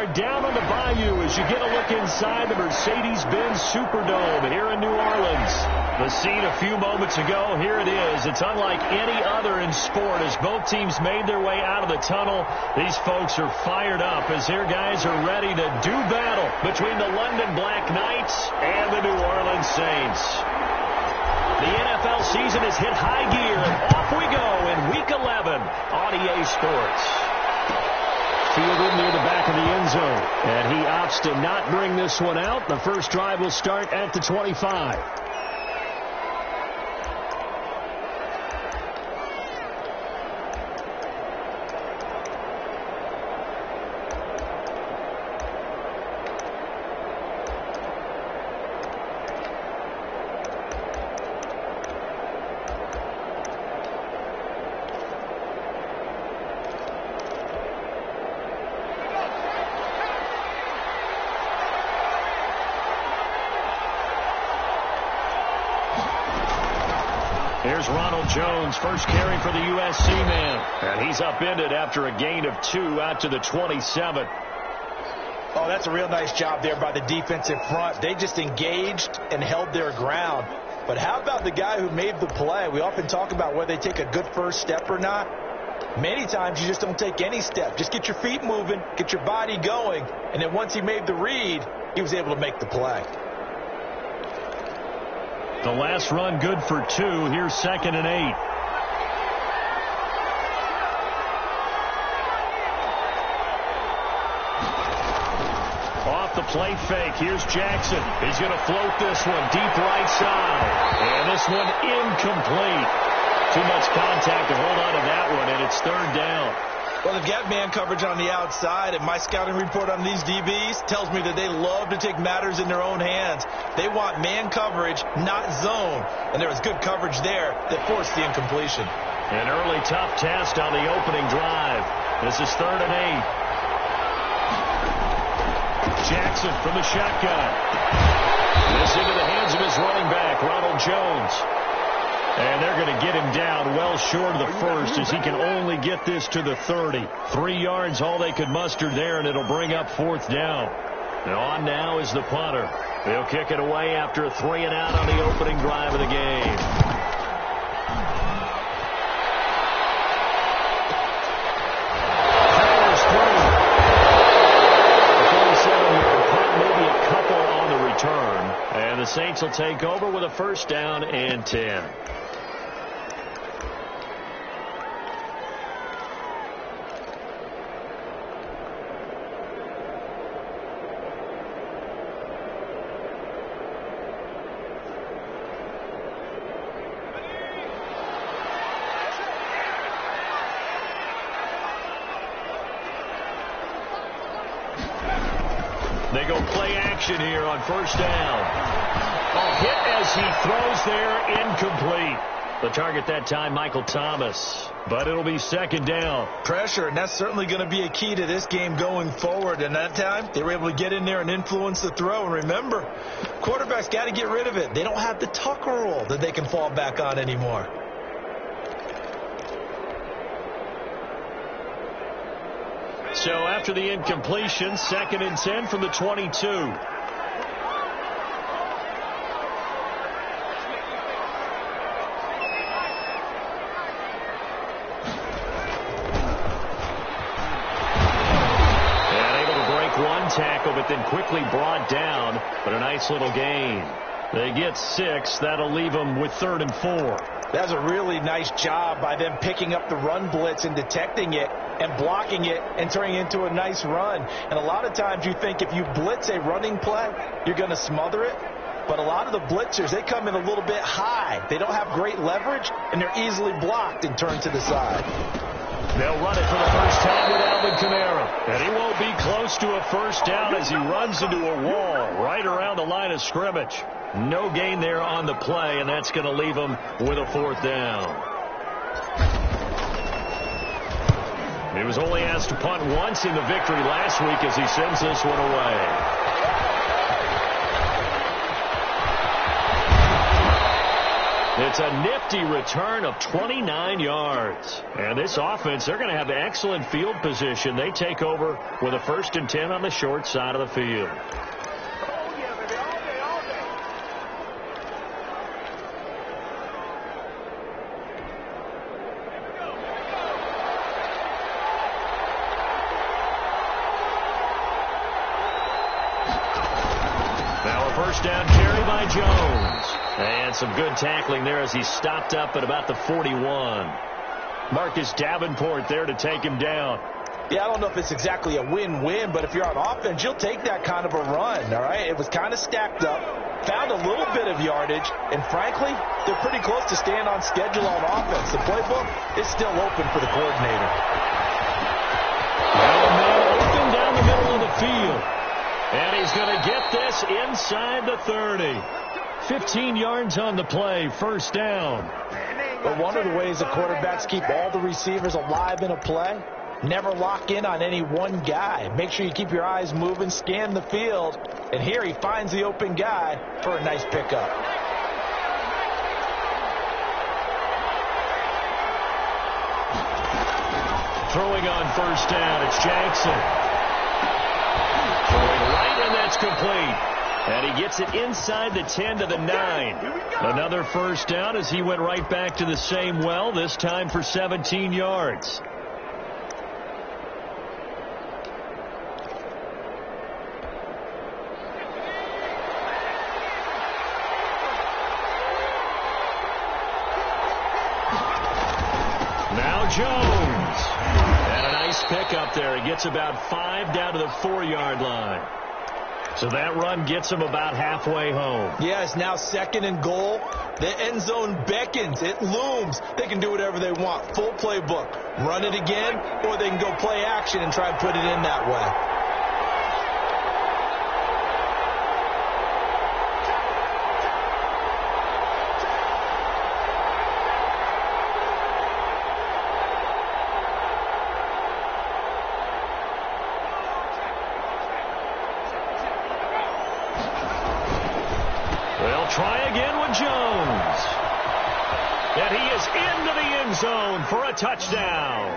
are down on the bayou as you get a look inside the Mercedes-Benz Superdome here in New Orleans. The scene a few moments ago, here it is. It's unlike any other in sport as both teams made their way out of the tunnel. These folks are fired up as their guys are ready to do battle between the London Black Knights and the New Orleans Saints. The NFL season has hit high gear, and off we go in Week 11 on EA Sports. Fielded near the back of the end zone, and he opts to not bring this one out. The first drive will start at the 25. Here's Ronald Jones, first carry for the USC man. And he's upended after a gain of 2 out to the 27. Oh, that's a real nice job there by the defensive front. They just engaged and held their ground. But how about the guy who made the play? We often talk about whether they take a good first step or not. Many times you just don't take any step. Just get your feet moving, get your body going. And then once he made the read, he was able to make the play. The last run good for 2. Here's 2nd and 8. Off the play fake. Here's Jackson. He's going to float this one deep right side. And this one incomplete. Too much contact to hold on to that one, and it's 3rd down. Well, they've got man coverage on the outside, and my scouting report on these DBs tells me that they love to take matters in their own hands. They want man coverage, not zone. And there was good coverage there that forced the incompletion. An early tough test on the opening drive. This is 3rd and 8. Jackson from the shotgun. This into the hands of his running back, Ronald Jones. And they're going to get him down well short of the first as he can only get this to the 30. 3 yards all they could muster there, and it'll bring up 4th down. And on now is the punter. They'll kick it away after a 3 and out on the opening drive of the game. Powers through. The 47-yard punt, maybe a couple on the return. And the Saints will take over with a 1st down and 10. They go play action here on 1st down. A hit as he throws there, incomplete. The target that time, Michael Thomas. But it'll be 2nd down. Pressure, and that's certainly going to be a key to this game going forward. And that time, they were able to get in there and influence the throw. And remember, quarterbacks got to get rid of it. They don't have the Tucker rule that they can fall back on anymore. So after the incompletion, 2nd and 10 from the 22. Tackle, but then quickly brought down, but a nice little gain. They get 6. That'll leave them with 3rd and 4. That's a really nice job by them picking up the run blitz and detecting it and blocking it and turning it into a nice run. And a lot of times you think if you blitz a running play, you're going to smother it. But a lot of the blitzers, they come in a little bit high. They don't have great leverage, and they're easily blocked and turned to the side. They'll run it for the first time with Alvin Kamara. And he won't be close to a 1st down as he runs into a wall right around the line of scrimmage. No gain there on the play, and that's going to leave him with a 4th down. He was only asked to punt once in the victory last week as he sends this one away. It's a nifty return of 29 yards. And this offense, they're going to have excellent field position. They take over with a 1st and 10 on the short side of the field. Now a 1st down carry by Jones. And some good tackling there as he stopped up at about the 41. Marcus Davenport there to take him down. Yeah, I don't know if it's exactly a win-win, but if you're on offense, you'll take that kind of a run, all right? It was kind of stacked up, found a little bit of yardage, and frankly, they're pretty close to staying on schedule on offense. The playbook is still open for the coordinator. And a man open down the middle of the field. And he's going to get this inside the 30. 15 yards on the play, 1st down. But one of the ways the quarterbacks keep all the receivers alive in a play, never lock in on any one guy. Make sure you keep your eyes moving, scan the field, and here he finds the open guy for a nice pickup. Throwing on 1st down, it's Jackson. Throwing right, and that's complete. And he gets it inside the 10 to the 9. Another 1st down as he went right back to the same well, this time for 17 yards. Now Jones. And a nice pickup there. He gets about 5 down to the 4-yard line. So that run gets him about halfway home. Yeah, it's now 2nd and goal. The end zone beckons. It looms. They can do whatever they want. Full playbook. Run it again, or they can go play action and try and put it in that way. Try again with Jones. And he is into the end zone for a touchdown.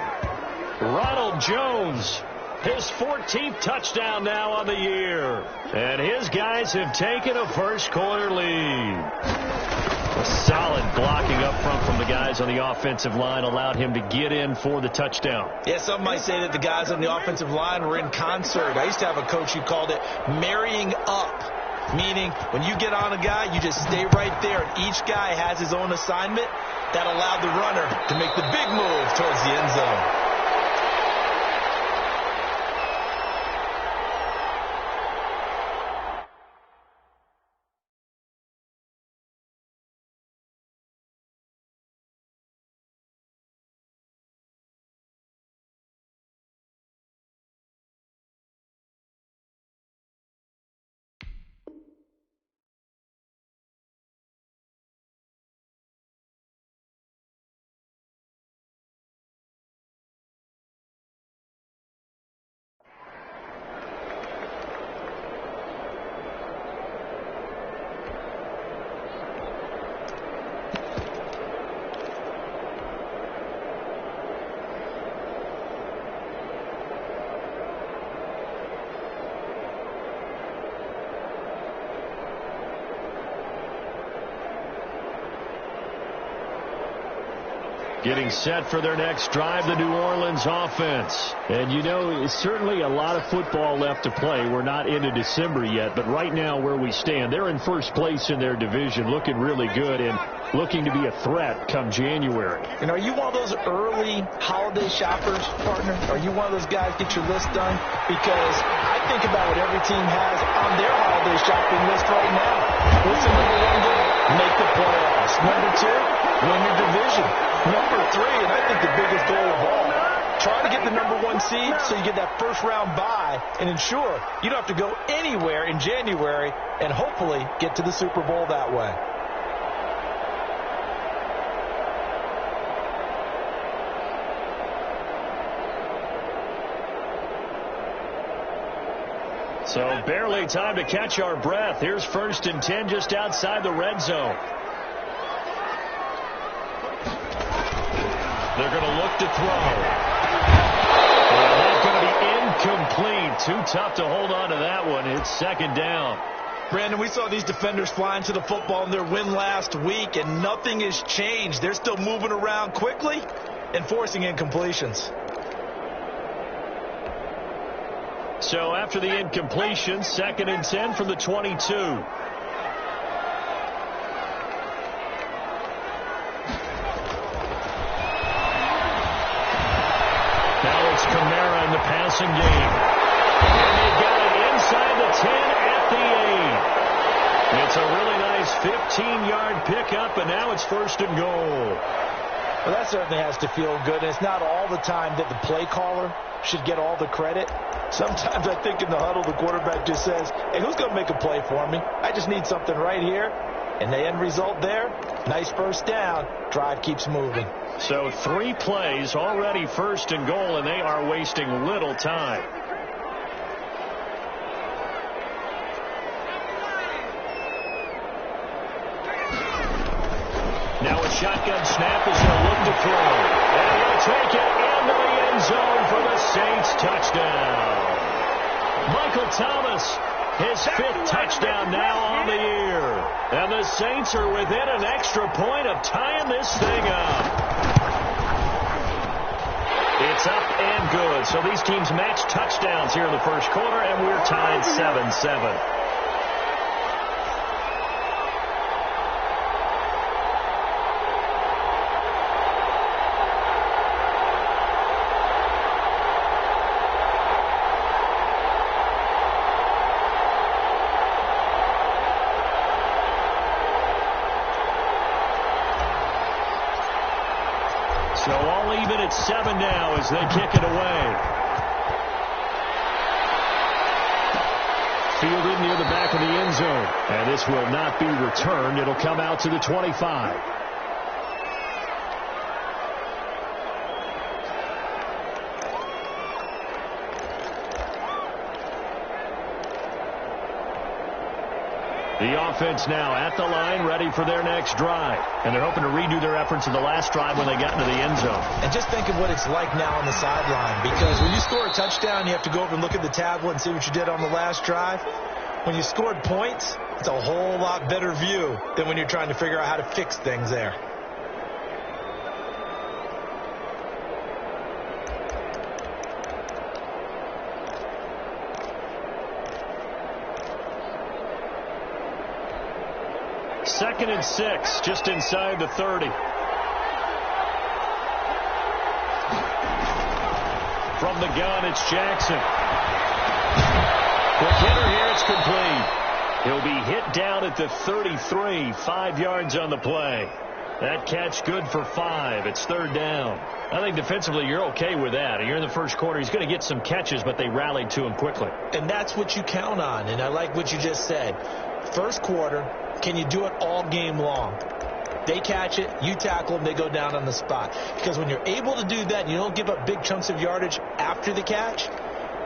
Ronald Jones, his 14th touchdown now on the year. And his guys have taken a first-quarter lead. A solid blocking up front from the guys on the offensive line allowed him to get in for the touchdown. Yeah, some might say that the guys on the offensive line were in concert. I used to have a coach who called it marrying up. Meaning, when you get on a guy, you just stay right there, and each guy has his own assignment. That allowed the runner to make the big move towards the end zone. Getting set for their next drive, the New Orleans offense. And, you know, it's certainly a lot of football left to play. We're not into December yet, but right now where we stand, they're in first place in their division, looking really good and looking to be a threat come January. And are you one of those early holiday shoppers, partner? Are you one of those guys get your list done? Because I think about what every team has on their holiday shopping list right now. What's the number one goal? Make the playoffs. Number two, win your division. Number three, and I think the biggest goal of all, try to get the number one seed so you get that first round bye and ensure you don't have to go anywhere in January and hopefully get to the Super Bowl that way. So barely time to catch our breath. Here's 1st and 10 just outside the red zone. They're going to look to throw. And that's going to be incomplete. Too tough to hold on to that one. It's second down. Brandon, we saw these defenders flying to the football in their win last week, and nothing has changed. They're still moving around quickly and forcing incompletions. So after the incompletion, 2nd and 10 from the 22. Now it's Kamara in the passing game. And they got it inside the 10 at the 8. It's a really nice 15-yard pickup, and now it's 1st and goal. Well, that certainly has to feel good. And it's not all the time that the play caller should get all the credit. Sometimes I think in the huddle, the quarterback just says, hey, who's going to make a play for me? I just need something right here. And the end result there, nice first down. Drive keeps moving. So 3 plays, already 1st and goal, and they are wasting little time. Now a shotgun snap as they'll look to throw. And he'll take it into the end zone for the Saints touchdown. Michael Thomas, his 5th touchdown now on the year. And the Saints are within an extra point of tying this thing up. It's up and good. So these teams match touchdowns here in the first quarter, and we're tied 7-7. So all even at 7 now as they kick it away. Fielded near the back of the end zone. And this will not be returned. It'll come out to the 25. The offense now at the line, ready for their next drive. And they're hoping to redo their efforts in the last drive when they got into the end zone. And just think of what it's like now on the sideline. Because when you score a touchdown, you have to go over and look at the tablet and see what you did on the last drive. When you scored points, it's a whole lot better view than when you're trying to figure out how to fix things there. Second and 6, just inside the 30. From the gun, it's Jackson. Quick hitter here, it's complete. He'll be hit down at the 33, 5 yards on the play. That catch good for 5. It's 3rd down. I think defensively you're okay with that. You're in the first quarter. He's going to get some catches, but they rallied to him quickly. And that's what you count on, and I like what you just said. First quarter, can you do it all game long? They catch it, you tackle them, they go down on the spot. Because when you're able to do that and you don't give up big chunks of yardage after the catch,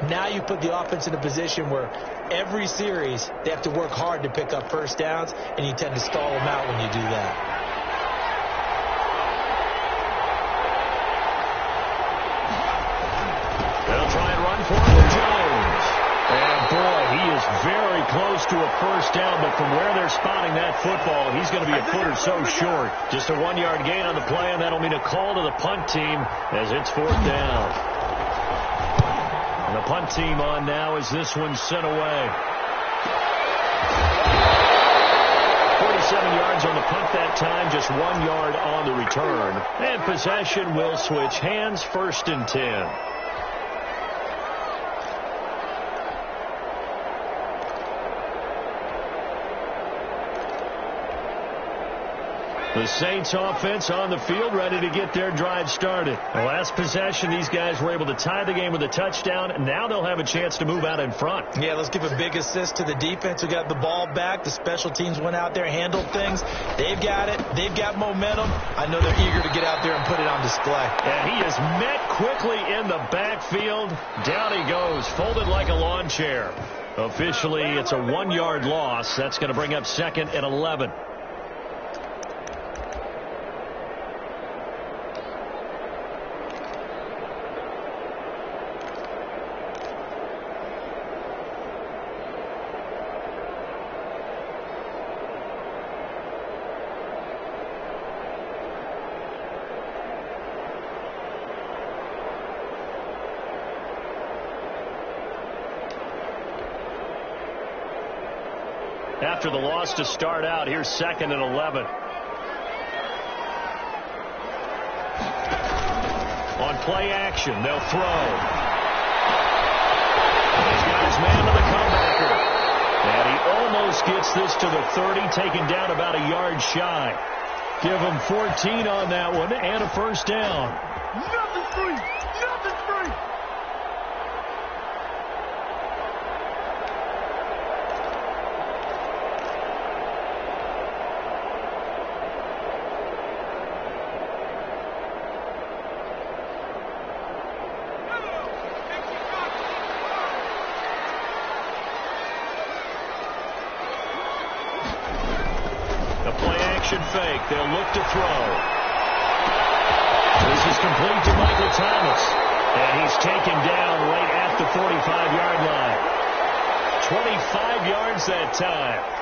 now you put the offense in a position where every series they have to work hard to pick up first downs, and you tend to stall them out when you do that. They'll try and run for it with Jones. And boy, he is very close to a first down, but from where they're spotting that football, he's going to be a foot or so short. Just a 1-yard gain on the play, and that'll mean a call to the punt team as it's 4th down. And the punt team on now as this one's sent away. 47 yards on the punt that time, just 1 yard on the return. And possession will switch hands, 1st and 10. The Saints offense on the field, ready to get their drive started. The last possession, these guys were able to tie the game with a touchdown. Now they'll have a chance to move out in front. Yeah, let's give a big assist to the defense who got the ball back. The special teams went out there, handled things. They've got it. They've got momentum. I know they're eager to get out there and put it on display. And he is met quickly in the backfield. Down he goes, folded like a lawn chair. Officially, it's a 1-yard loss. That's going to bring up 2nd and 11. after the loss to start out. Here's 2nd and 11. On play action, they'll throw. He's got his man to the comebacker. And he almost gets this to the 30, taken down about a yard shy. Give him 14 on that one and a first down. Nothing free. Nothing free. Fake. They'll look to throw. This is complete to Michael Thomas. And he's taken down right at the 45-yard line. 25 yards that time.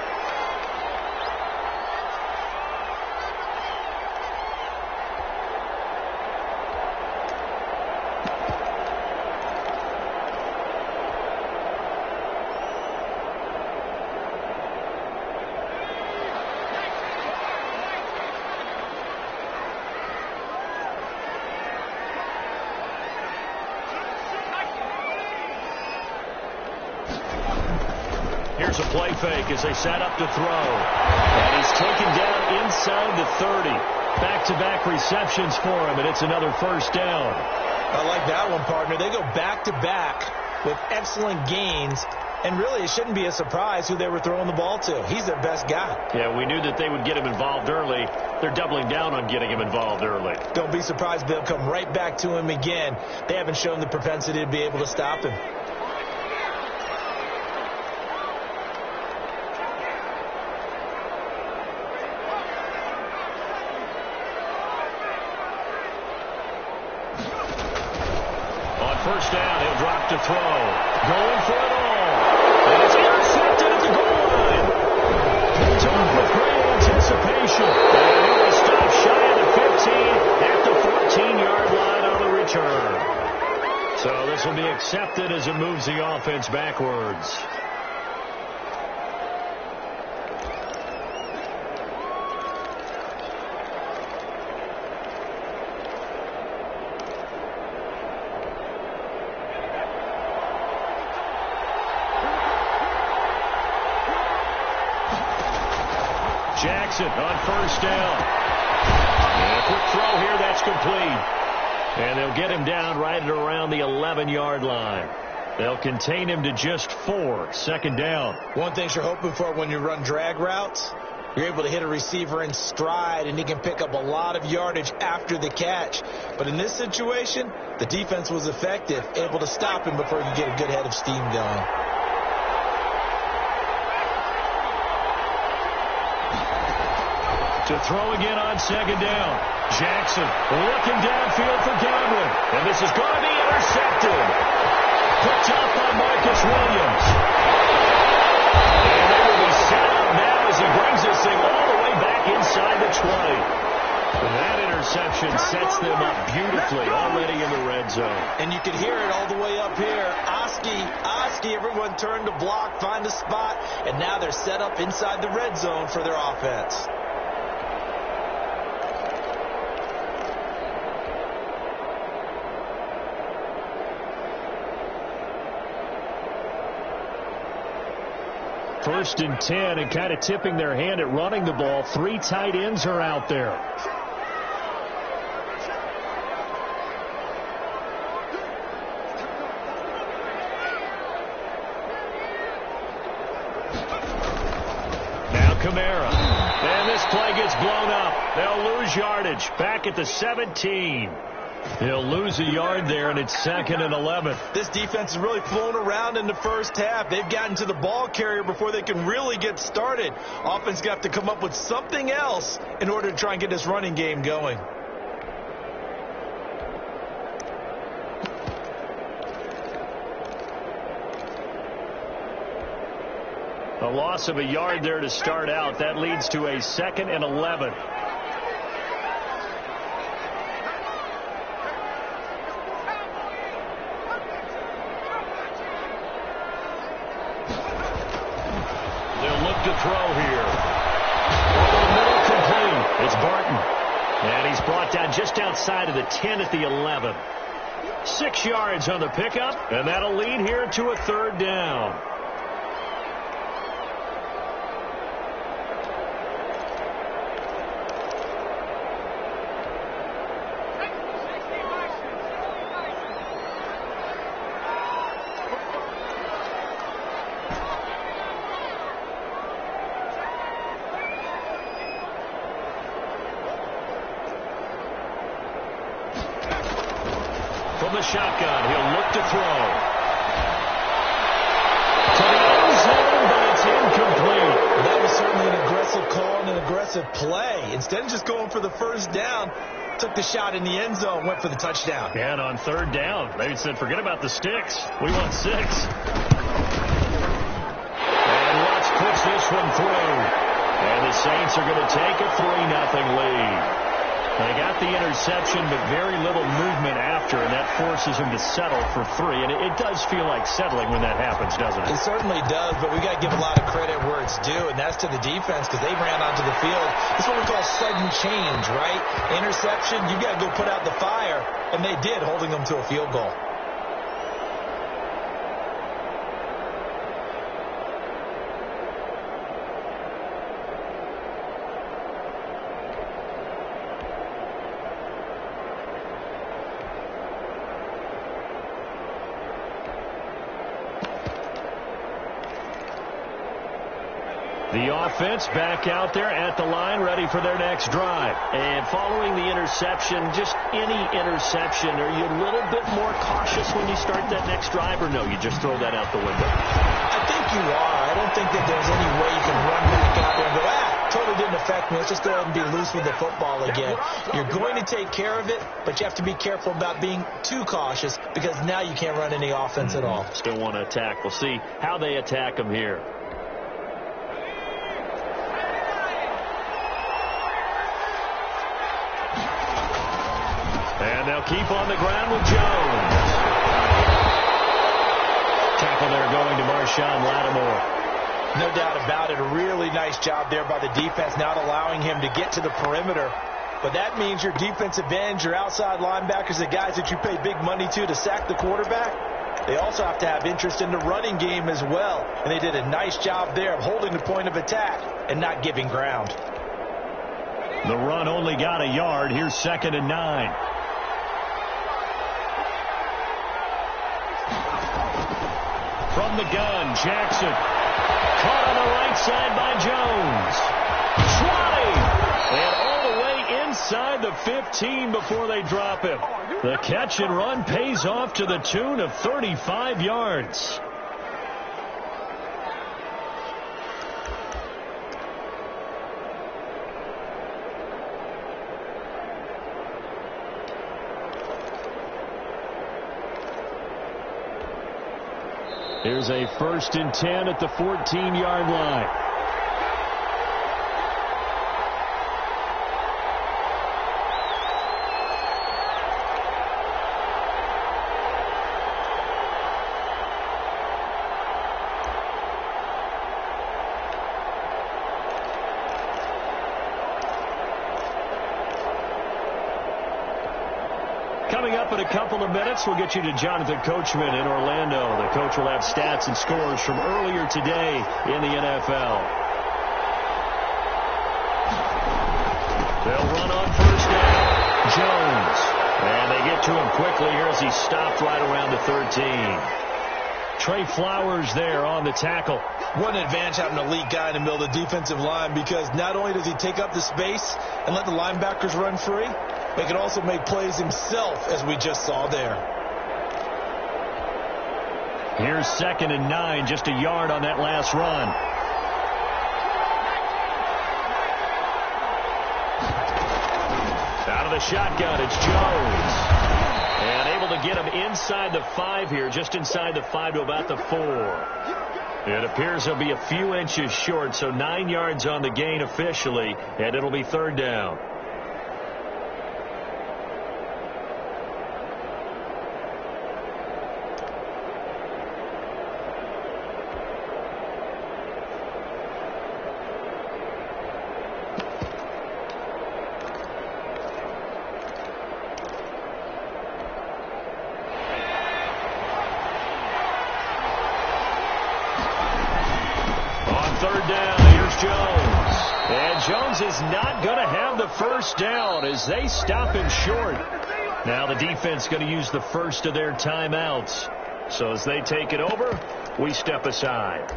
Here's a play fake as they set up to throw. And he's taken down inside the 30. Back-to-back receptions for him, and it's another first down. I like that one, partner. They go back-to-back with excellent gains. And really, it shouldn't be a surprise who they were throwing the ball to. He's their best guy. Yeah, we knew that they would get him involved early. They're doubling down on getting him involved early. Don't be surprised they'll come right back to him again. They haven't shown the propensity to be able to stop him. First down, he'll drop to throw. Going for it all. And it's intercepted at the goal line. Picked off with great anticipation. And he will stop shy of the 15 at the 14-yard line on the return. So this will be accepted as it moves the offense backwards. Jackson on first down. And a quick throw here, that's complete. And they'll get him down right at around the 11-yard line. They'll contain him to just 4. Second down. One thing you're hoping for when you run drag routes, you're able to hit a receiver in stride, and he can pick up a lot of yardage after the catch. But in this situation, the defense was effective, able to stop him before you get a good head of steam going. To throw again on second down. Jackson looking downfield for Godwin. And this is going to be intercepted. Picked up by Marcus Williams. And they will be set up now as he brings this thing all the way back inside the 20. And that interception sets them up beautifully already in the red zone. And you can hear it all the way up here. Oski, everyone turned to block, find a spot, and now they're set up inside the red zone for their offense. First and 10, and kind of tipping their hand at running the ball. 3 tight ends are out there. Now Kamara. And this play gets blown up. They'll lose yardage. Back at the 17. He'll lose a yard there, and it's 2nd and 11. This defense is really flown around in the first half. They've gotten to the ball carrier before they can really get started. Offense got to come up with something else in order to try and get this running game going. A loss of a yard there to start out. That leads to a 2nd and 11. to throw here. Over the middle, complete. It's Barton. And he's brought down just outside of the 10 at the 11. 6 yards on the pickup, and that'll lead here to a third down. From the shotgun, he'll look to throw. To the end zone, but it's incomplete. That was certainly an aggressive call and an aggressive play. Instead of just going for the first down, took the shot in the end zone, went for the touchdown. And on third down, they said, forget about the sticks. We want 6. And Watts puts this one through. And the Saints are going to take a 3-0 lead. They got the interception, but very little movement after, and that forces him to settle for 3. And it does feel like settling when that happens, doesn't it? It certainly does, but we got to give a lot of credit where it's due, and that's to the defense because they ran onto the field. It's what we call sudden change, right? Interception, you got to go put out the fire, and they did, holding them to a field goal. The offense back out there at the line, ready for their next drive. And following the interception, just any interception, are you a little bit more cautious when you start that next drive, or no, you just throw that out the window? I think you are. I don't think that there's any way you can run back out there and go, totally didn't affect me. Let's just go ahead and be loose with the football again. You're going to take care of it, but you have to be careful about being too cautious because now you can't run any offense at all. Still want to attack. We'll see how they attack them here. And they'll keep on the ground with Jones. Tackle there going to Marshawn Lattimore. No doubt about it. A really nice job there by the defense, not allowing him to get to the perimeter. But that means your defensive ends, your outside linebackers, the guys that you pay big money to sack the quarterback, they also have to have interest in the running game as well. And they did a nice job there of holding the point of attack and not giving ground. The run only got a yard. Here's 2nd and 9. From the gun, Jackson. Caught on the right side by Jones. Trotting. And all the way inside the 15 before they drop him. The catch and run pays off to the tune of 35 yards. Here's a 1st and 10 at the 14-yard line. Coming up in a couple of minutes, we'll get you to Jonathan Coachman in Orlando. The coach will have stats and scores from earlier today in the NFL. They'll run on 1st down. Jones. And they get to him quickly here as he stopped right around the 13. Trey Flowers there on the tackle. What an advantage having an elite guy in the middle of the defensive line, because not only does he take up the space and let the linebackers run free, he can also make plays himself, as we just saw there. Here's 2nd and 9, just a yard on that last run. Out of the shotgun, it's Jones. And able to get him inside the 5 here, just inside the 5 to about the 4. It appears he'll be a few inches short, so 9 yards on the gain officially, and it'll be 3rd down. third down. Here's Jones. And Jones is not going to have the first down as they stop him short. Now the defense going to use the first of their timeouts. So as they take it over, we step aside.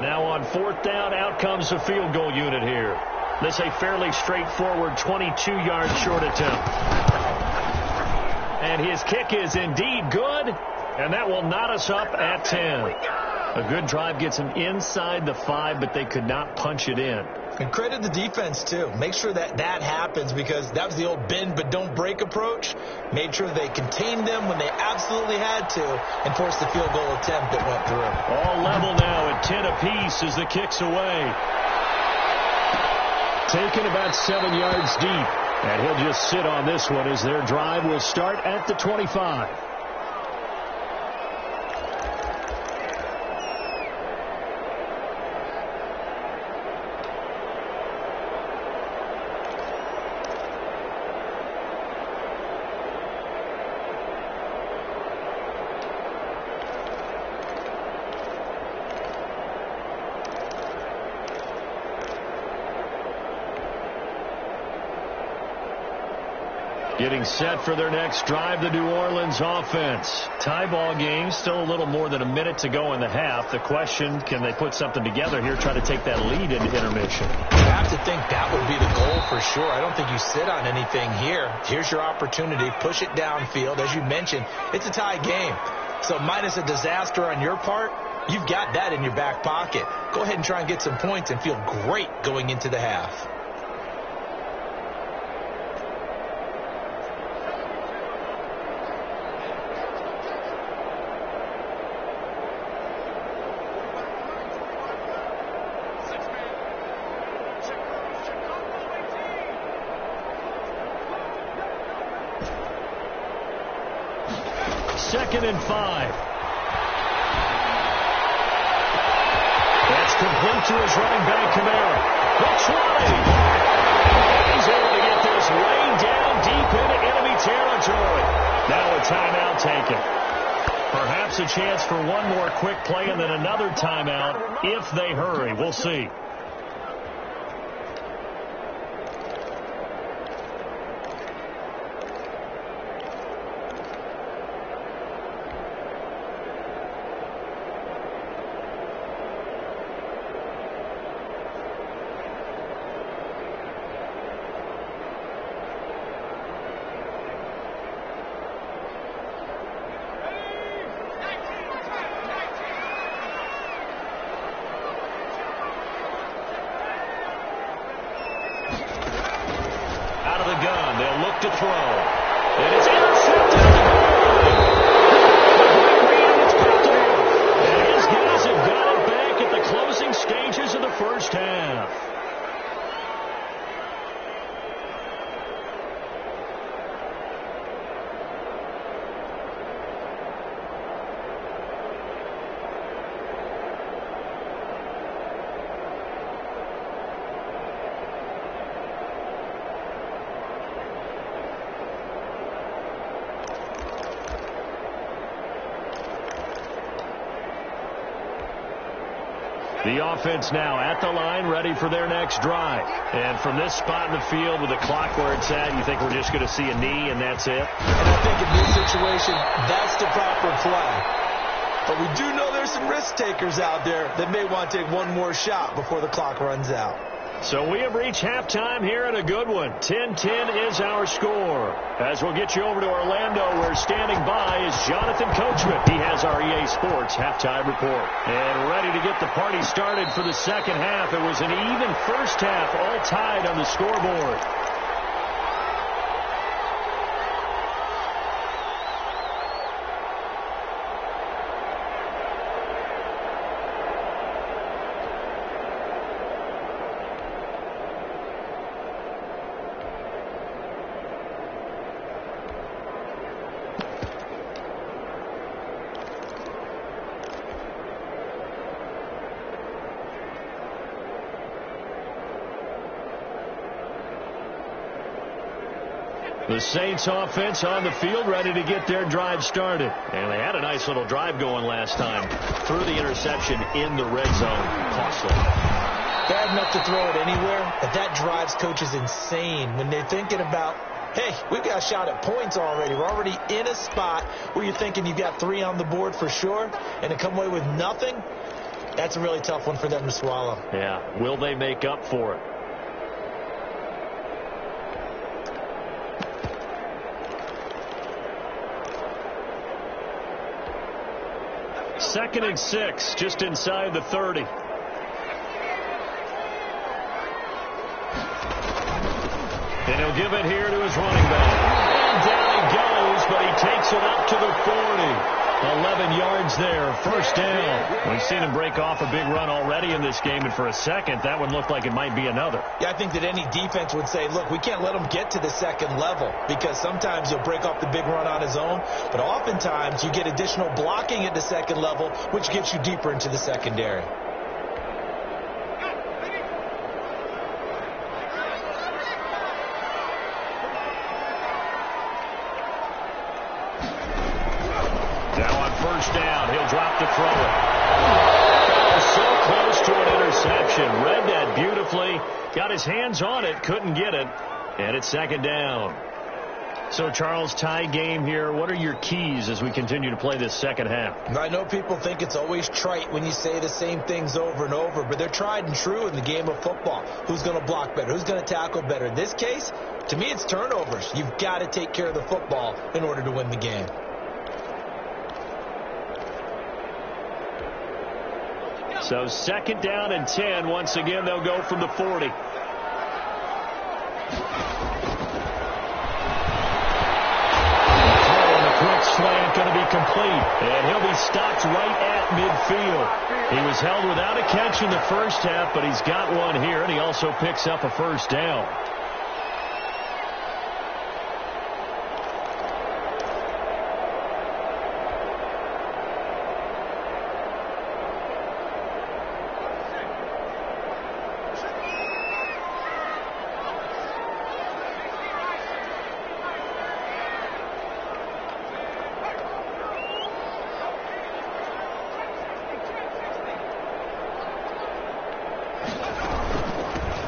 Now on fourth down, out comes the field goal unit here. This is a fairly straightforward 22-yard short attempt. And his kick is indeed good, and that will knot us up at 10. A good drive gets him inside the 5, but they could not punch it in. And credit the defense, too. Make sure that happens, because that was the old bend but don't break approach. Made sure they contained them when they absolutely had to and forced the field goal attempt that went through. All level now at 10 apiece as the kick's away. Taken about 7 yards deep. And he'll just sit on this one as their drive will start at the 25. Getting set for their next drive, the New Orleans offense. Tie ball game, still a little more than a minute to go in the half. The question, can they put something together here, try to take that lead into intermission? You have to think that would be the goal for sure. I don't think you sit on anything here. Here's your opportunity. Push it downfield. As you mentioned, it's a tie game. So minus a disaster on your part, you've got that in your back pocket. Go ahead and try and get some points and feel great going into the half. Second and 5. That's complete to his running back, Kamara. That's right. He's able to get this way down deep into enemy territory. Now a timeout taken. Perhaps a chance for one more quick play and then another timeout if they hurry. We'll see. To throw. And it's intercepted. And his guys have got it back at the closing stages of the first half. The offense now at the line, ready for their next drive. And from this spot in the field with the clock where it's at, you think we're just going to see a knee and that's it? And I think in this situation, that's the proper play. But we do know there's some risk takers out there that may want to take one more shot before the clock runs out. So we have reached halftime here in a good one. 10-10 is our score. As we'll get you over to Orlando, where standing by is Jonathan Coachman. He has our EA Sports halftime report. And ready to get the party started for the second half. It was an even first half, all tied on the scoreboard. The Saints offense on the field, ready to get their drive started. And they had a nice little drive going last time. Threw the interception in the red zone. Costly. Bad enough to throw it anywhere, but that drives coaches insane when they're thinking about, hey, we've got a shot at points already. We're already in a spot where you're thinking you've got 3 on the board for sure, and to come away with nothing, that's a really tough one for them to swallow. Yeah, will they make up for it? Second and 6, just inside the 30. And he'll give it here to his running back. And down he goes, but he takes it up to the 40. 11 yards there, first down. We've seen him break off a big run already in this game, and for a second, that one looked like it might be another. Yeah, I think that any defense would say, look, we can't let him get to the second level, because sometimes he'll break off the big run on his own, but oftentimes you get additional blocking at the second level, which gets you deeper into the secondary. First down, he'll drop to throw it. Oh, so close to an interception. Read that beautifully. Got his hands on it, couldn't get it. And it's second down. So, Charles, tie game here. What are your keys as we continue to play this second half? I know people think it's always trite when you say the same things over and over, but they're tried and true in the game of football. Who's going to block better? Who's going to tackle better? In this case, to me, it's turnovers. You've got to take care of the football in order to win the game. So second down and 10. Once again, they'll go from the 40. A quick slant going to be complete. And he'll be stopped right at midfield. He was held without a catch in the first half, but he's got one here, and he also picks up a first down.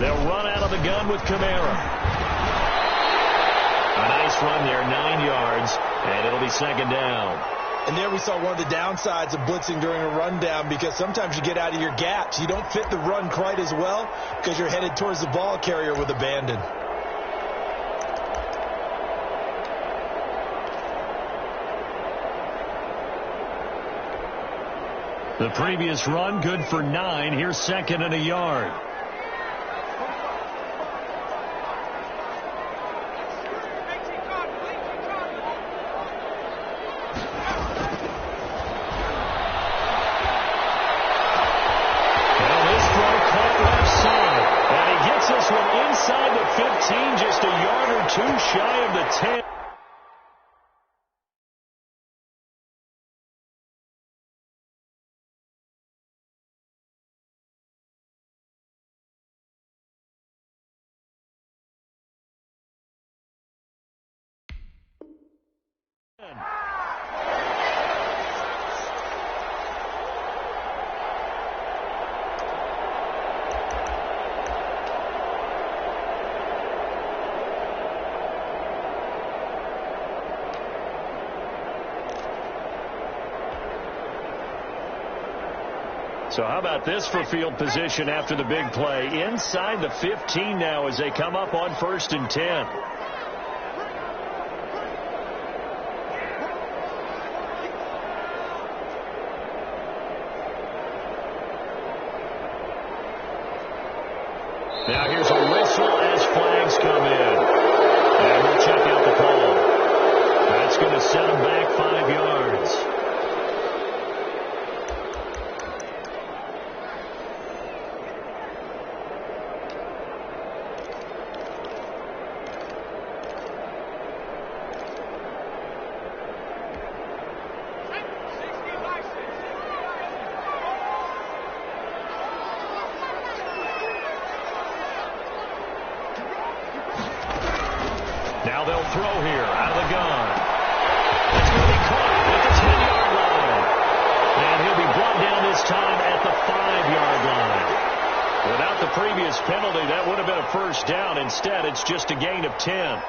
They'll run out of the gun with Kamara. A nice run there, 9 yards, and it'll be second down. And there we saw one of the downsides of blitzing during a rundown, because sometimes you get out of your gaps. You don't fit the run quite as well because you're headed towards the ball carrier with abandon. The previous run, good for 9. Here's second and a yard. Inside the 15, just a yard or two shy of the 10. So how about this for field position after the big play? Inside the 15 now as they come up on 1st and 10. Now here's a whistle as flags come in. And we'll check out the call. That's going to set them back 5 yards. Now they'll throw here out of the gun. It's going to be caught at the 10-yard line. And he'll be brought down this time at the 5-yard line. Without the previous penalty, that would have been a first down. Instead, it's just a gain of 10.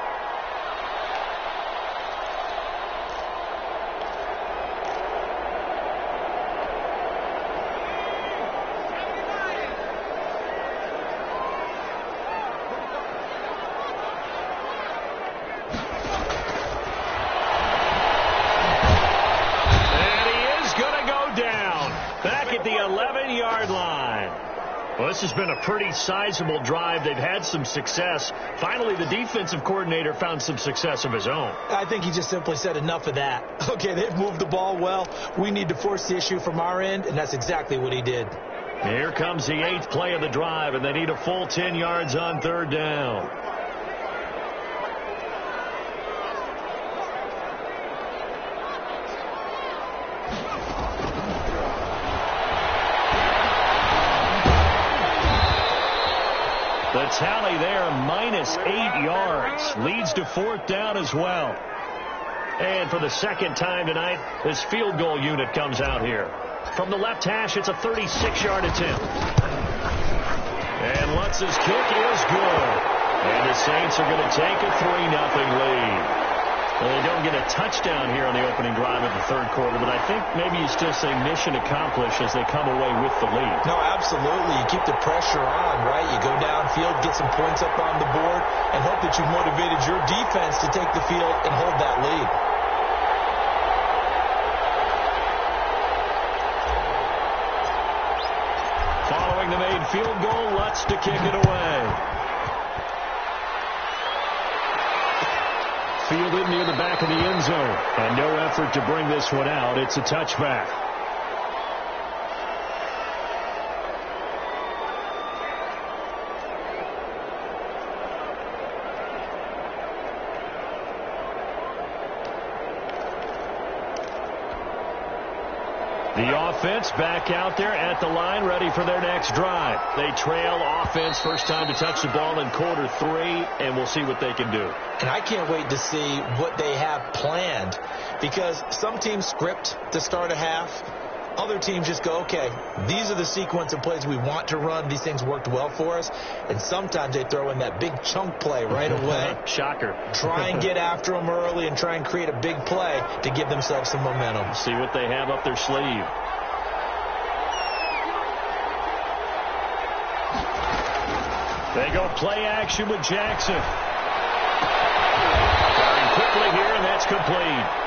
Well, this has been a pretty sizable drive. They've had some success. Finally, the defensive coordinator found some success of his own. I think he just simply said enough of that. Okay, they've moved the ball well. We need to force the issue from our end, and that's exactly what he did. Here comes the 8th play of the drive, and they need a full 10 yards on 3rd down. The tally there, minus 8 yards. Leads to 4th down as well. And for the second time tonight, this field goal unit comes out here. From the left hash, it's a 36-yard attempt. And Lutz's kick is good. And the Saints are going to take a 3-0 lead. Well, they don't get a touchdown here on the opening drive of the 3rd quarter, but I think maybe you still say mission accomplished as they come away with the lead. No, absolutely. You keep the pressure on, right? You go downfield, get some points up on the board, and hope that you've motivated your defense to take the field and hold that lead. Following the made field goal, Lutz to kick it away. Fielded near the back of the end zone. And no effort to bring this one out. It's a touchback. The offense back out there at the line, ready for their next drive. They trail offense, first time to touch the ball in quarter 3, and we'll see what they can do. And I can't wait to see what they have planned, because some teams script to start a half. Other teams just go, okay, these are the sequence of plays we want to run. These things worked well for us. And sometimes they throw in that big chunk play right away. Shocker. Try and get after them early and try and create a big play to give themselves some momentum. See what they have up their sleeve. They go play action with Jackson. Firing quickly here, and that's complete.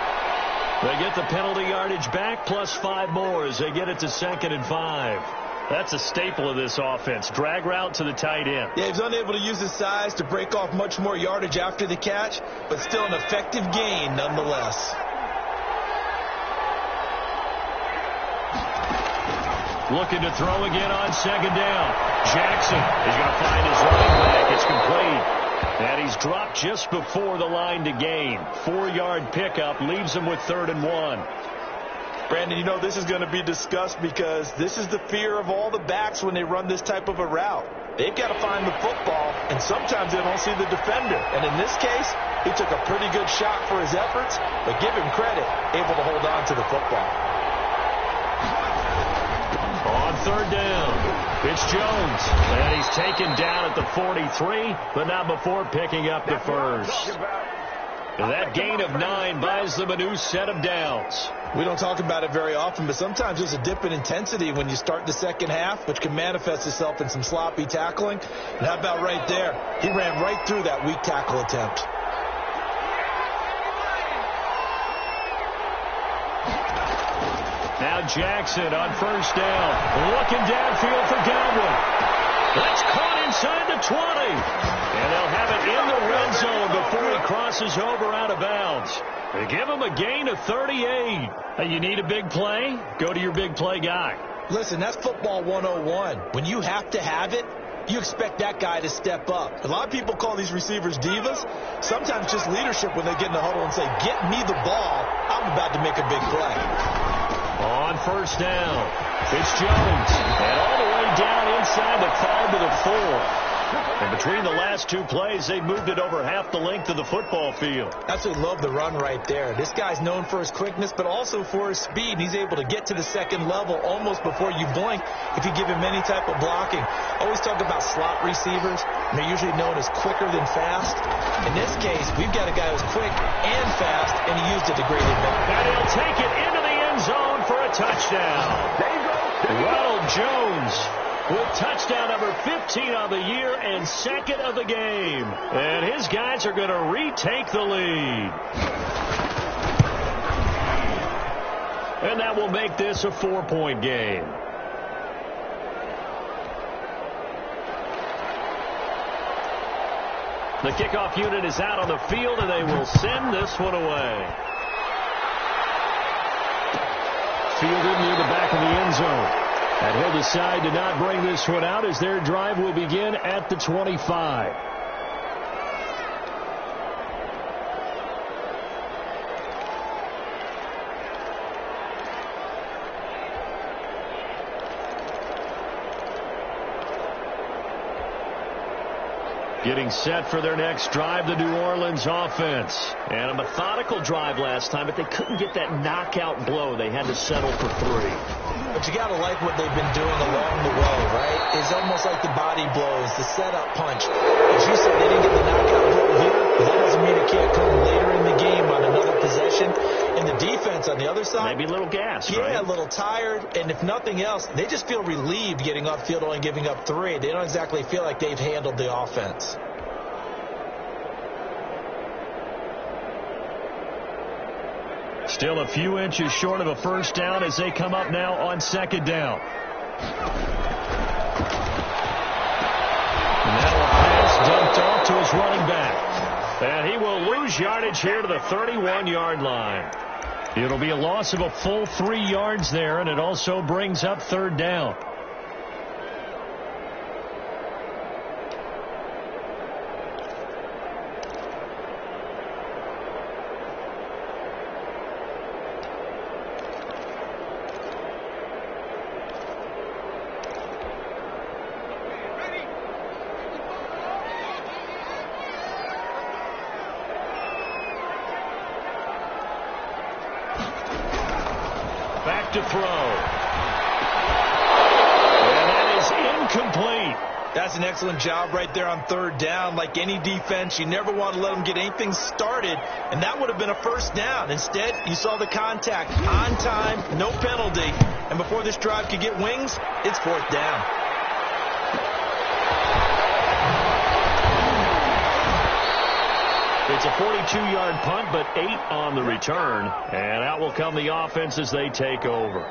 They get the penalty yardage back, plus 5 more as they get it to 2nd and 5. That's a staple of this offense. Drag route to the tight end. Yeah, he's unable to use his size to break off much more yardage after the catch, but still an effective gain nonetheless. Looking to throw again on 2nd down. Jackson is going to find his running back. It's complete. And he's dropped just before the line to gain. 4-yard pickup leaves him with 3rd and 1. Brandon, you know this is going to be discussed because this is the fear of all the backs when they run this type of a route. They've got to find the football, and sometimes they don't see the defender. And in this case, he took a pretty good shot for his efforts, but give him credit, able to hold on to the football. On 3rd down, it's Jones. And he's taken down at the 43, but not before picking up the first. That gain of 9 buys them a new set of downs. We don't talk about it very often, but sometimes there's a dip in intensity when you start the second half, which can manifest itself in some sloppy tackling. And how about right there? He ran right through that weak tackle attempt. Now Jackson on 1st down. Looking downfield for Godwin. That's caught inside the 20. And they'll have it in the red zone before he crosses over out of bounds. They give him a gain of 38. Hey, you need a big play? Go to your big play guy. Listen, that's football 101. When you have to have it, you expect that guy to step up. A lot of people call these receivers divas. Sometimes just leadership when they get in the huddle and say, get me the ball. I'm about to make a big play. On 1st down, it's Jones. And all the way down inside the 5 to the 4. And between the last two plays, they moved it over half the length of the football field. Absolutely love the run right there. This guy's known for his quickness, but also for his speed. He's able to get to the second level almost before you blink if you give him any type of blocking. Always talk about slot receivers. They're usually known as quicker than fast. In this case, we've got a guy who's quick and fast, and he used it to great advantage. And he'll take it into the end zone for a touchdown. There you go. Ronald Jones with touchdown number 15 on the year and second of the game. And his guys are going to retake the lead. And that will make this a 4-point game. The kickoff unit is out on the field, and they will send this one away. Fielded near the back of the end zone. And he'll decide to not bring this one out as their drive will begin at the 25. Getting set for their next drive, the New Orleans offense. And a methodical drive last time, but they couldn't get that knockout blow. They had to settle for 3. But you got to like what they've been doing along the way, right? It's almost like the body blows, the setup punch. As you said, they didn't get the knockout blow here, but that doesn't mean it can't come later in the game on another possession. And the defense on the other side, maybe a little gas, yeah, right? A little tired. And if nothing else, they just feel relieved getting upfield only giving up 3. They don't exactly feel like they've handled the offense. Still a few inches short of a first down as they come up now on second down. And now a pass dumped off to his running back. And he will lose yardage here to the 31-yard line. It'll be a loss of a full 3 yards there, and it also brings up third down. Back to throw. And that is incomplete. That's an excellent job right there on third down. Like any defense, you never want to let them get anything started, and that would have been a first down. Instead, you saw the contact on time, no penalty, and before this drive could get wings, it's fourth down. It's a 42-yard punt, but 8 on the return. And out will come the offense as they take over.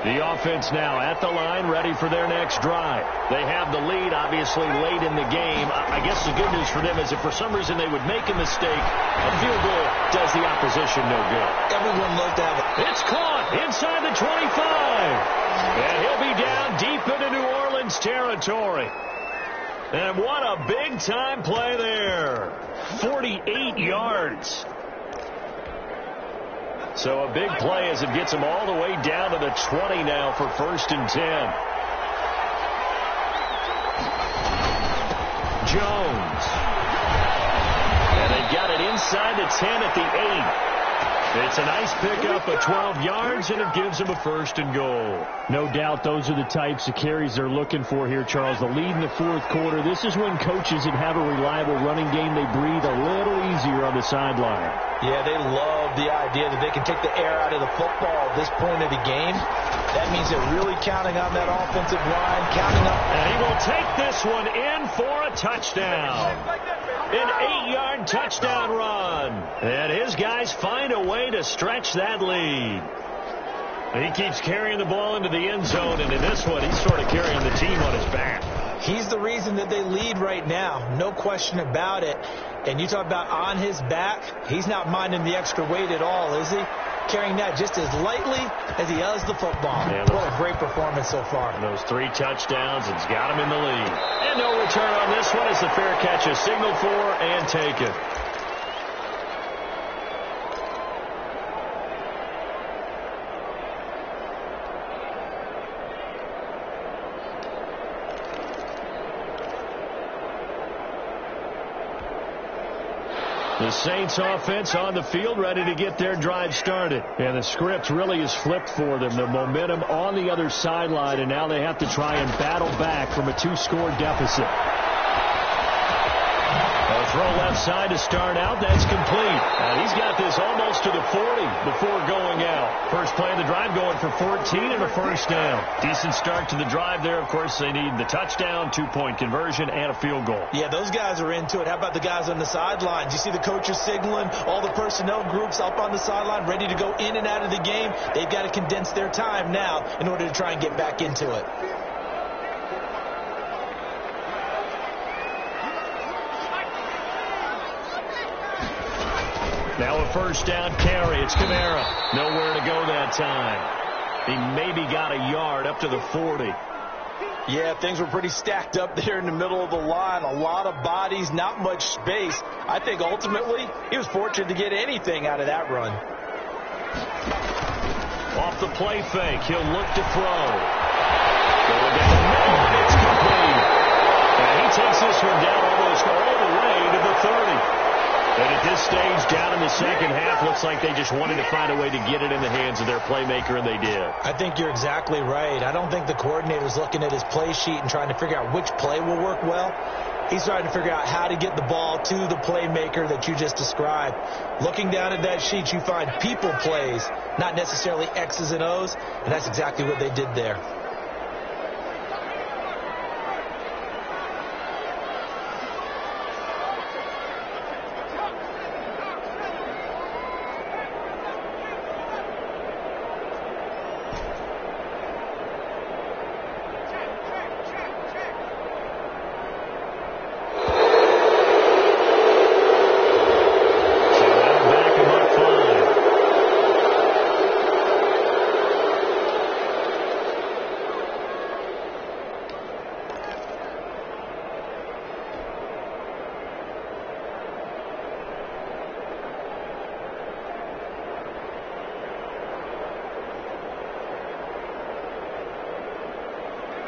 The offense now at the line, ready for their next drive. They have the lead, obviously, late in the game. I guess the good news for them is if for some reason they would make a mistake, a field goal does the opposition no good. Everyone loves to have it. It's caught inside the 25. And he'll be down deep into New Orleans territory. And what a big-time play there. 48 yards. So a big play as it gets them all the way down to the 20 now for 1st and 10. Jones. And they got it inside the 10 at the 8. It's a nice pickup of 12 yards, and it gives them a 1st and goal. No doubt those are the types of carries they're looking for here, Charles. The lead in the 4th quarter. This is when coaches that have a reliable running game, they breathe a little easier on the sideline. Yeah, they love the idea that they can take the air out of the football at this point of the game. That means they're really counting on that offensive line, counting on. And he will take this one in for a touchdown. An 8-yard touchdown run. And his guys find a way to stretch that lead. He keeps carrying the ball into the end zone, and in this one, he's sort of carrying the team on his back. He's the reason that they lead right now. No question about it. And you talk about on his back, he's not minding the extra weight at all, is he? carrying that just as lightly as he does the football. Yeah, what a great performance so far. And those 3 touchdowns, it's got him in the lead. And no return on this one as the fair catch is signaled for and taken. The Saints offense on the field, ready to get their drive started. And the script really is flipped for them. The momentum on the other sideline, and now they have to try and battle back from a 2-score deficit. A throw left side to start out. That's complete. And he's got this almost to the 40 before going out. First play of the drive going for 14 and a first down. Decent start to the drive there. Of course, they need the touchdown, 2-point conversion, and a field goal. Yeah, those guys are into it. How about the guys on the sidelines? You see the coaches signaling, all the personnel groups up on the sideline ready to go in and out of the game. They've got to condense their time now in order to try and get back into it. Now a first down carry. It's Kamara. Nowhere to go that time. He maybe got a yard up to the 40. Yeah, things were pretty stacked up there in the middle of the line. A lot of bodies, not much space. I think ultimately he was fortunate to get anything out of that run. Off the play fake. He'll look to throw. Going down the middle, and it's complete. And he takes this one down almost all the way to the 30. And at this stage, down in the second half, looks like they just wanted to find a way to get it in the hands of their playmaker, and they did. I think you're exactly right. I don't think the coordinator's looking at his play sheet and trying to figure out which play will work well. He's trying to figure out how to get the ball to the playmaker that you just described. Looking down at that sheet, you find people plays, not necessarily X's and O's, and that's exactly what they did there.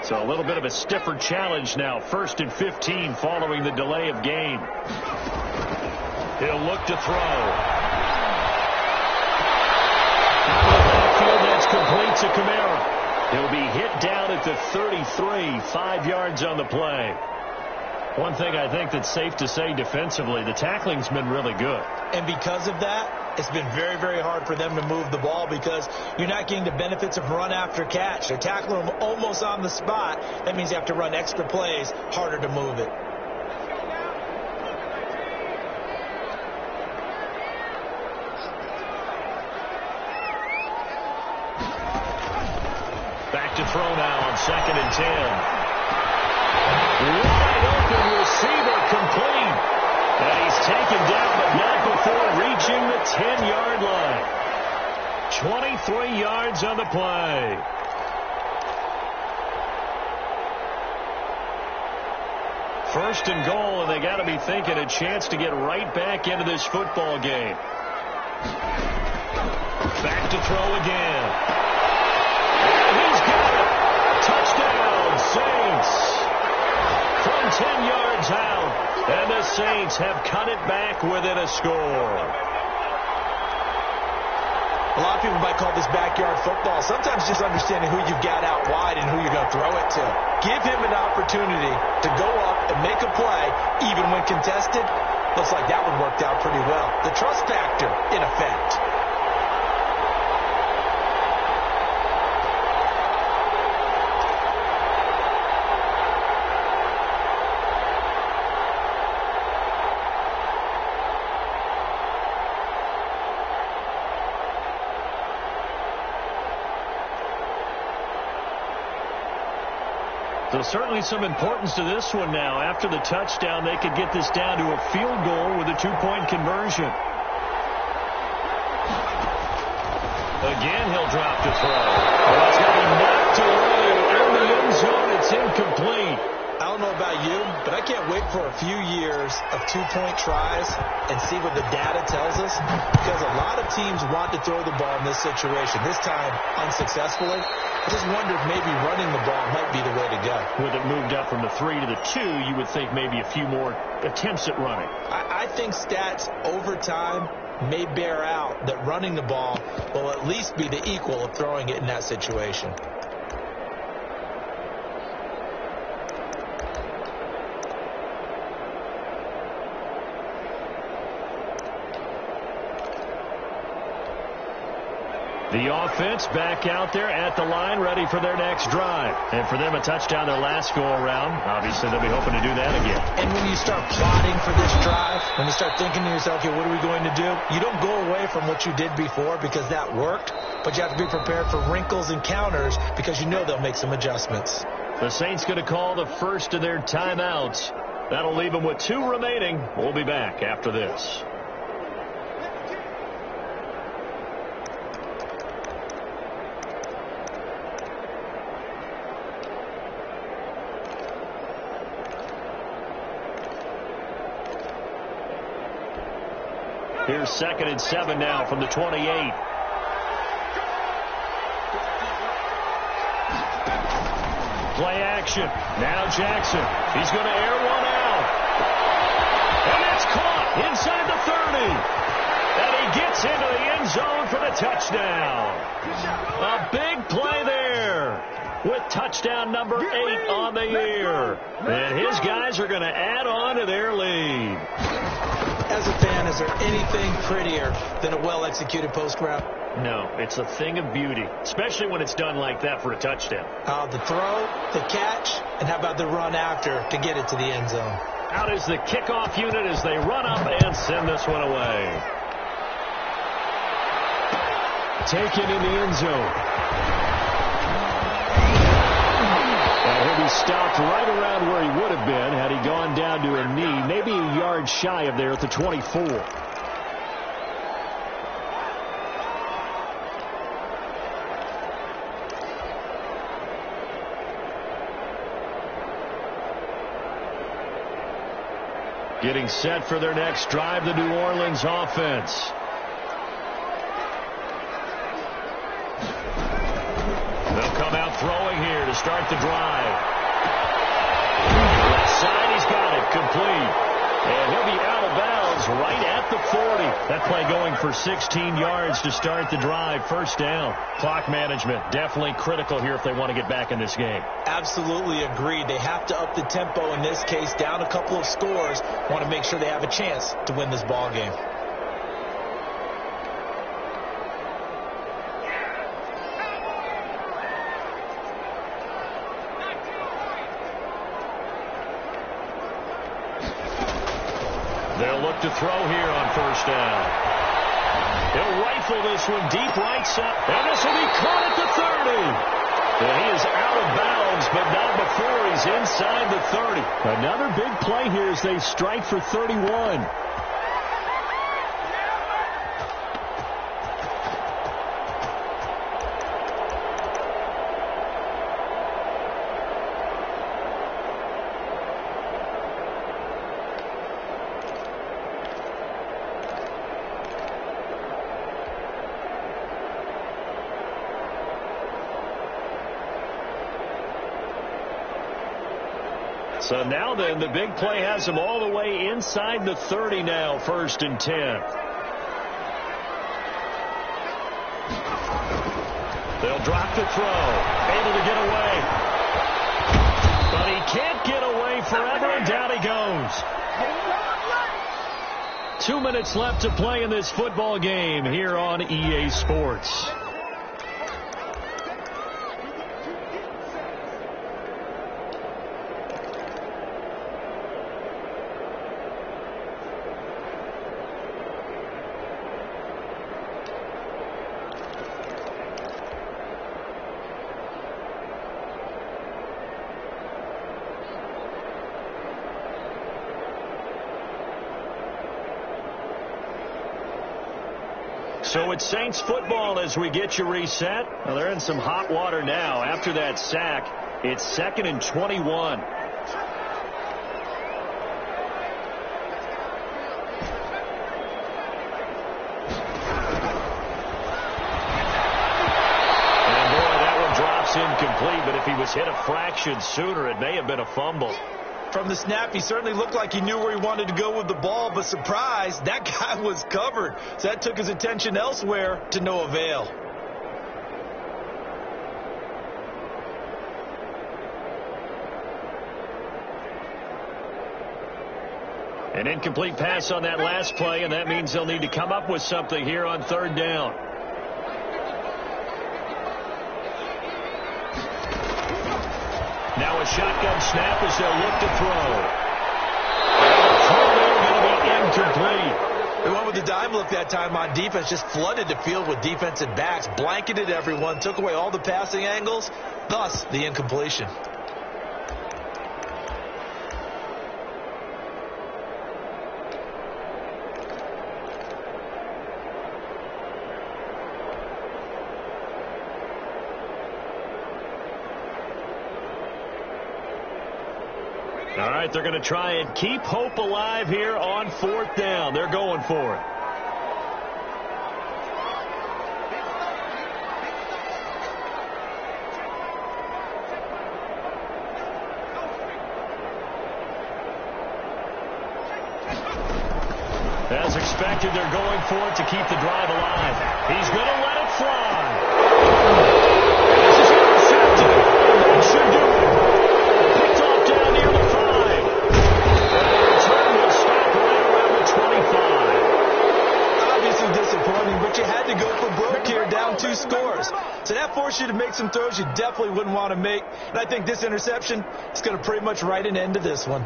So a little bit of a stiffer challenge now. 1st and 15 following the delay of game. He'll look to throw. Out of the backfield, that's complete to Kamara. He'll be hit down at the 33, 5 yards on the play. One thing I think that's safe to say defensively, the tackling's been really good. And because of that, it's been very, very hard for them to move the ball because you're not getting the benefits of run after catch. They're tackling them almost on the spot. That means you have to run extra plays, harder to move it. Back to throw now on 2nd and 10. Wide open receiver, complete. And he's taken down, but not before reaching the 10-yard line. 23 yards on the play. First and goal, and they got to be thinking a chance to get right back into this football game. Back to throw again. And he's got it. Touchdown, Saints. From 10 yards out. And the Saints have cut it back within a score. A lot of people might call this backyard football. Sometimes just understanding who you've got out wide and who you're going to throw it to. Give him an opportunity to go up and make a play, even when contested. Looks like that one worked out pretty well. The trust factor in effect. So certainly some importance to this one now. After the touchdown, they could get this down to a field goal with a 2-point conversion. Again, he'll drop to throw. Oh, it's going to be knocked away in the end zone. It's incomplete. I don't know about you, but I can't wait for a few years of two-point tries and see what the data tells us, because a lot of teams want to throw the ball in this situation, this time unsuccessfully. I just wonder if maybe running the ball might be the way to go. With it moved up from the 3 to the 2, you would think maybe a few more attempts at running. I think stats over time may bear out that running the ball will at least be the equal of throwing it in that situation. The offense back out there at the line, ready for their next drive. And for them, a touchdown their last go-around. Obviously, they'll be hoping to do that again. And when you start plotting for this drive, when you start thinking to yourself, okay, what are we going to do? You don't go away from what you did before because that worked, but you have to be prepared for wrinkles and counters because you know they'll make some adjustments. The Saints going to call the first of their timeouts. That'll leave them with 2 remaining. We'll be back after this. Here's 2nd and 7 now from the 28. Play action. Now Jackson. He's going to air one out. And it's caught inside the 30. And he gets into the end zone for the touchdown. A big play there with touchdown number 8 on the year. And his guys are going to add on to their lead. As a fan, is there anything prettier than a well-executed post route? No, it's a thing of beauty, especially when it's done like that for a touchdown. The throw, the catch, and how about the run after to get it to the end zone? Out is the kickoff unit as they run up and send this one away. Taken in the end zone. He'll be stopped right around where he would have been had he gone down to a knee, maybe a yard shy of there at the 24. Getting set for their next drive, the New Orleans offense. They'll come out throwing here to start the drive. Left side, he's got it, complete. And he'll be out of bounds right at the 40. That play going for 16 yards to start the drive. First down. Clock management definitely critical here if they want to get back in this game. Absolutely agreed. They have to up the tempo in this case, down a couple of scores. Want to make sure they have a chance to win this ball game. They'll look to throw here on first down. He'll rifle this one deep right side. And this will be caught at the 30. And he is out of bounds, but not before he's inside the 30. Another big play here as they strike for 31. So now then, the big play has him all the way inside the 30 now, 1st and 10. They'll drop the throw. Able to get away. But he can't get away forever, and down he goes. 2 minutes left to play in this football game here on EA Sports. So it's Saints football as we get you reset. Well, they're in some hot water now. After that sack, it's 2nd and 21. Incomplete, but if he was hit a fraction sooner, it may have been a fumble. From the snap, he certainly looked like he knew where he wanted to go with the ball, but surprise, that guy was covered. So that took his attention elsewhere to no avail. An incomplete pass on that last play, and that means they'll need to come up with something here on 3rd down. Now a shotgun snap as they'll look to throw. And the throw there going to be incomplete. They went with the dime look that time on defense, just flooded the field with defensive backs, blanketed everyone, took away all the passing angles, thus the incompletion. All right, they're going to try and keep hope alive here on 4th down. They're going for it. As expected, they're going for it to keep the drive alive. He's going to let it fly. This is intercepted. That should do it. Picked off down near the 5. And the return will stop right around the 25. Obviously disappointing, but you had to go for broke here, down 2 scores. So that forced you to make some throws you definitely wouldn't want to make. And I think this interception is going to pretty much write an end to this one.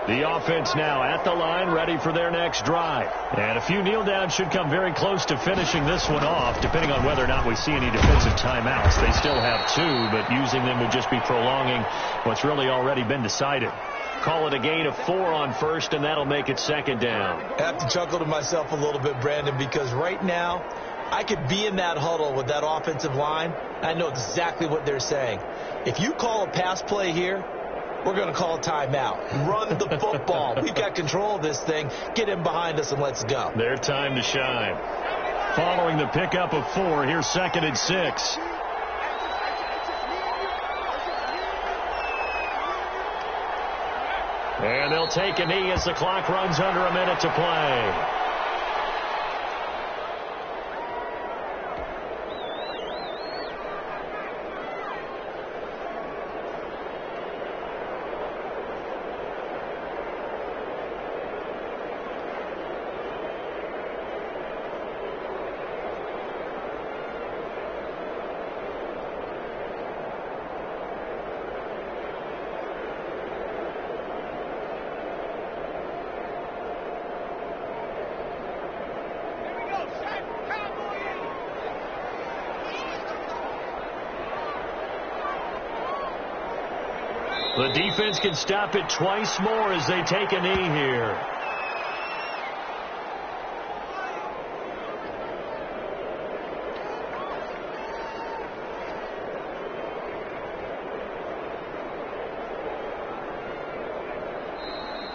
The offense now at the line, ready for their next drive. And a few kneel downs should come very close to finishing this one off, depending on whether or not we see any defensive timeouts. They still have 2, but using them would just be prolonging what's really already been decided. Call it a gain of 4 on 1st, and that'll make it 2nd down. I have to chuckle to myself a little bit, Brandon, because right now I could be in that huddle with that offensive line. I know exactly what they're saying. If you call a pass play here, we're going to call a timeout. Run the football. We've got control of this thing. Get in behind us and let's go. Their time to shine. Following the pickup of 4, here's 2nd and 6. And they'll take a knee as the clock runs under a minute to play. The defense can stop it twice more as they take a knee here.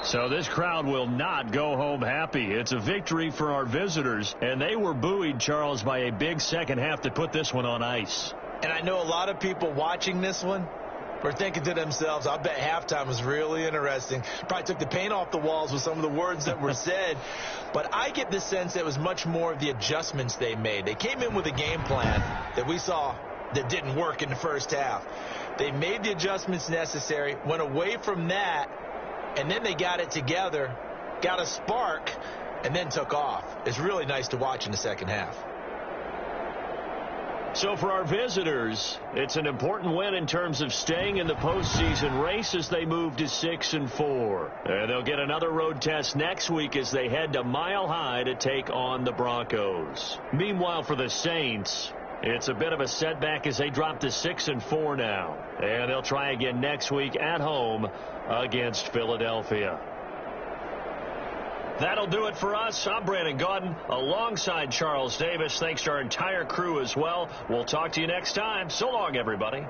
So this crowd will not go home happy. It's a victory for our visitors, and they were buoyed, Charles, by a big second half that put this one on ice. And I know a lot of people watching this one were thinking to themselves, I bet halftime was really interesting. Probably took the paint off the walls with some of the words that were said. But I get the sense that it was much more of the adjustments they made. They came in with a game plan that we saw that didn't work in the first half. They made the adjustments necessary, went away from that, and then they got it together, got a spark, and then took off. It's really nice to watch in the second half. So for our visitors, it's an important win in terms of staying in the postseason race as they move to 6-4. And they'll get another road test next week as they head to Mile High to take on the Broncos. Meanwhile, for the Saints, it's a bit of a setback as they drop to 6-4 now. And they'll try again next week at home against Philadelphia. That'll do it for us. I'm Brandon Gaudin alongside Charles Davis. Thanks to our entire crew as well. We'll talk to you next time. So long, everybody.